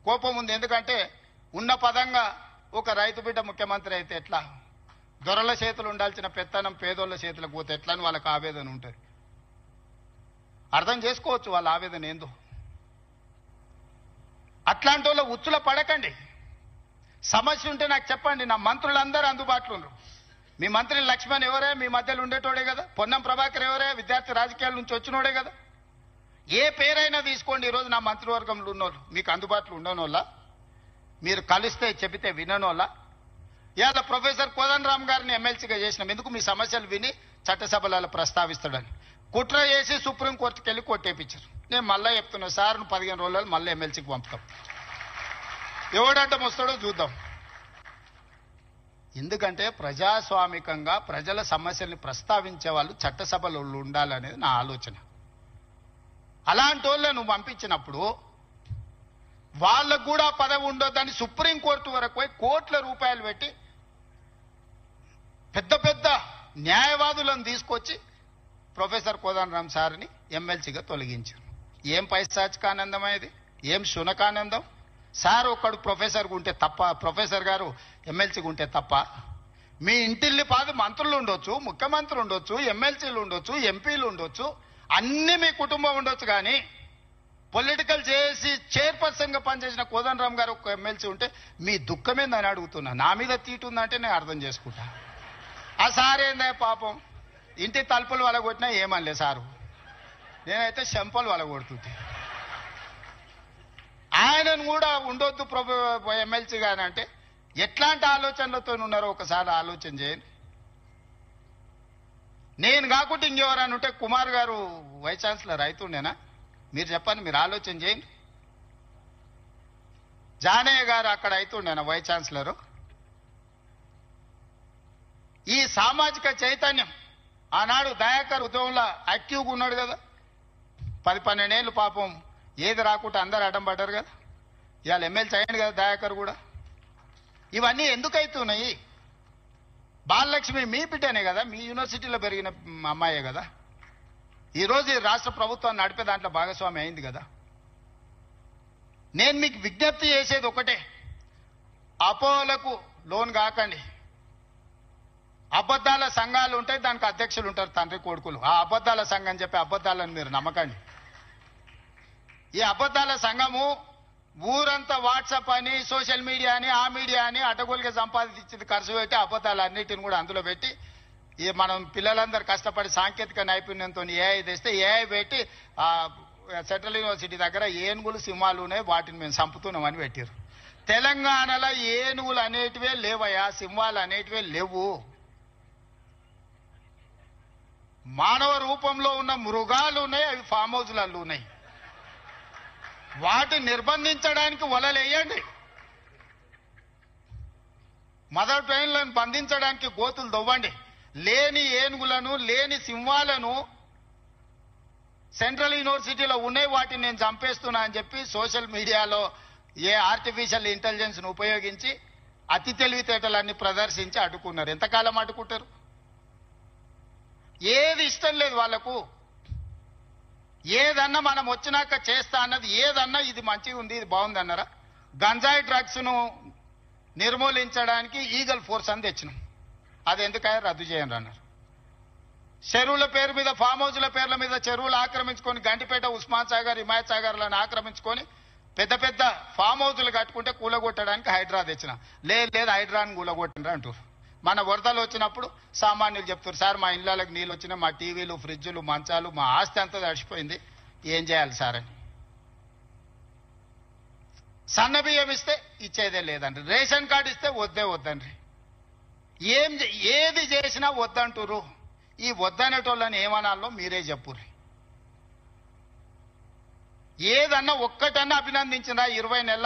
కోపం ఉంది. ఎందుకంటే ఉన్న పదంగా ఒక రైతు బిడ్డ ముఖ్యమంత్రి అయితే ఎట్లా, దొరల చేతులు ఉండాల్సిన పెత్తనం పేదోళ్ళ చేతులకు పోతే ఎట్లా అని వాళ్ళకి ఆవేదన ఉంటుంది. అర్థం చేసుకోవచ్చు వాళ్ళ ఆవేదన ఏందో. అట్లాంటి వాళ్ళ ఉచ్చుల పడకండి. సమస్య ఉంటే నాకు చెప్పండి. నా మంత్రులందరూ అందుబాటులో ఉన్నారు. మీ మంత్రి లక్ష్మణ్ ఎవరే, మీ మధ్యలో ఉండేటోడే కదా. పొన్నం ప్రభాకర్ ఎవరే, విద్యార్థి రాజకీయాల నుంచి వచ్చినోడే కదా. ఏ పేరైనా తీసుకోండి. ఈరోజు నా మంత్రివర్గంలో ఉన్నోళ్ళు మీకు అందుబాటులో ఉండనోళ్ళ, మీరు కలిస్తే చెబితే విననోళ్ళ. ఇవాళ ప్రొఫెసర్ కోదండరామ్ గారిని ఎమ్మెల్సీగా చేసినాం. ఎందుకు? మీ సమస్యలు విని చట్టసభలలో ప్రస్తావిస్తాడని. కుట్ర చేసి సుప్రీంకోర్టుకి వెళ్ళి కొట్టేపించారు. నేను మళ్ళీ చెప్తున్నా, సార్ 15 రోజులు మళ్ళీ ఎమ్మెల్సీకి పంపుతాం. ఎవడంటే వస్తాడో చూద్దాం. ఎందుకంటే ప్రజాస్వామికంగా ప్రజల సమస్యల్ని ప్రస్తావించే వాళ్ళు చట్టసభలో ఉండాలనేది నా ఆలోచన. అలాంటి వాళ్ళని నువ్వు పంపించినప్పుడు వాళ్ళకు కూడా పదవి ఉండొద్దని సుప్రీంకోర్టు వరకు పోయి కోట్ల రూపాయలు పెట్టి పెద్ద పెద్ద న్యాయవాదులను తీసుకొచ్చి ప్రొఫెసర్ కోదండరామ్ సార్ని ఎమ్మెల్సీగా తొలగించారు. ఏం పైశాచికానందం ఇది, ఏం శునకానందం. సార్ ఒక్కడు ప్రొఫెసర్గా ఉంటే తప్ప, ప్రొఫెసర్ గారు ఎమ్మెల్సీగా ఉంటే తప్ప? మీ ఇంటిల్లి పాది మంత్రులు ఉండొచ్చు, ముఖ్యమంత్రులు ఉండొచ్చు, ఎమ్మెల్సీలు ఉండొచ్చు, ఎంపీలు ఉండొచ్చు, అన్ని మీ కుటుంబం ఉండొచ్చు. కానీ పొలిటికల్ చేసి చైర్పర్సన్గా పనిచేసిన కోదండరామ్ గారు ఒక ఎమ్మెల్సీ ఉంటే మీ దుఃఖమేందని అడుగుతున్నా. నా మీద తీటుందంటే నేను అర్థం చేసుకుంటా. ఆ సార్ ఏందా పాపం, ఇంటి తలుపులు వలగొట్టినా ఏమనలే సారు. నేనైతే చెంపలు వలగొడుతుంటే. ఆయనను కూడా ఉండొద్దు ఎమ్మెల్సీ గాని అంటే ఎట్లాంటి ఆలోచనలతో ఉన్నారో ఒకసారి ఆలోచన చేయండి. నేను కాకుండా ఇంకెవరైనా ఉంటే కుమార్ గారు వైస్ ఛాన్సలర్ అవుతుండేనా? మీరు చెప్పండి, మీరు ఆలోచన చేయండి. జానయ్య గారు అక్కడ అవుతుండేనా వైస్ ఛాన్సలరు? ఈ సామాజిక చైతన్యం ఆనాడు దయాకర్ ఉద్యమంలో యాక్టివ్గా ఉన్నాడు కదా. 10-12 ఏళ్ళు పాపం ఏది రాకుండా అందరు అడ్డం పడ్డారు కదా. ఇవాళ ఎమ్మెల్సీ అయ్యాడు కదా దయాకర్ కూడా. ఇవన్నీ ఎందుకు అవుతున్నాయి? బాలలక్ష్మి మీ బిడ్డనే కదా, మీ యూనివర్సిటీలో పెరిగిన అమ్మాయే కదా. ఈరోజు ఈ రాష్ట్ర ప్రభుత్వాన్ని నడిపే దాంట్లో భాగస్వామి అయింది కదా. నేను మీకు విజ్ఞప్తి చేసేది ఒకటే, అపోహలకు లోన్ కాకండి. అబద్ధాల సంఘాలు ఉంటాయి, దానికి అధ్యక్షులు ఉంటారు, తండ్రి కొడుకులు. ఆ అబద్ధాల సంఘం అని చెప్పి అబద్ధాలను మీరు నమ్మకండి. ఈ అబద్ధాల సంఘము ఊరంతా వాట్సాప్ అని, సోషల్ మీడియా అని, ఆ మీడియా అని అడ్డగోలుగా సంపాదించింది ఖర్చు పెట్టి అబద్ధాలన్నిటిని కూడా అందులో పెట్టి ఈ మనం పిల్లలందరూ కష్టపడి సాంకేతిక నైపుణ్యంతో ఏఐ తెస్తే ఏఐ పెట్టి సెంట్రల్ యూనివర్సిటీ దగ్గర ఏనుగులు సింహాలు ఉన్నాయి, వాటిని మేము చంపుతున్నామని పెట్టారు. తెలంగాణలో ఏనుగులు అనేటివే లేవయా, సింహాలు అనేటివే లేవు. మానవ రూపంలో ఉన్న మృగాలు ఉన్నాయి, అవి ఫామ్ హౌస్లలో ఉన్నాయి. వాటిని నిర్బంధించడానికి వలలేయండి. మదర్ ట్రైన్లను బంధించడానికి గోతులు దవ్వండి. లేని ఏనుగులను, లేని సింహాలను సెంట్రల్ యూనివర్సిటీలో ఉన్నాయి, వాటిని నేను చంపేస్తున్నా అని చెప్పి సోషల్ మీడియాలో ఏ ఆర్టిఫిషియల్ ఇంటెలిజెన్స్ ను ఉపయోగించి అతి తెలివితేటలన్నీ ప్రదర్శించి అడ్డుకున్నారు. ఎంతకాలం అడ్డుకుంటారు? ఏది ఇష్టం లేదు వాళ్లకు. ఏదన్నా మనం వచ్చినాక చేస్తా అన్నది ఏదన్నా ఇది మంచిగా ఉంది, ఇది బాగుంది అన్నారా? గంజాయి డ్రగ్స్ ను నిర్మూలించడానికి ఈగల్ ఫోర్స్ అని తెచ్చినాం. అది ఎందుకయ్యా రద్దు చేయండి అన్నారు. చెరువుల పేరు మీద, ఫామ్ హౌస్ల పేర్ల మీద చెరువులు ఆక్రమించుకొని గండిపేట, ఉస్మాన్ సాగర్, హిమాయత్ సాగర్లను ఆక్రమించుకొని పెద్ద పెద్ద ఫామ్ హౌస్లు కట్టుకుంటే కూలగొట్టడానికి హైడ్రా తెచ్చిన. లేదు హైడ్రాని కూలగొట్టండి అంటారు. మన వరదలు వచ్చినప్పుడు సామాన్యులు చెప్తారు, సార్ మా ఇళ్ళకి నీళ్ళు వచ్చినాయి, మా టీవీలు, ఫ్రిడ్జులు, మంచాలు, మా ఆస్తి అంతా తడిచిపోయింది, ఏం చేయాలి సార్ అని. సన్న బియ్యం ఇస్తే ఇచ్చేదే లేదండి, రేషన్ కార్డు ఇస్తే వద్దండి. ఏది చేసినా వద్దంటారు. ఈ వద్దనేటోళ్ళని ఏమనాలో మీరే చెప్పుర్రి. ఏదన్నా ఒక్కటన్నా అభినందించినా 20 నెలల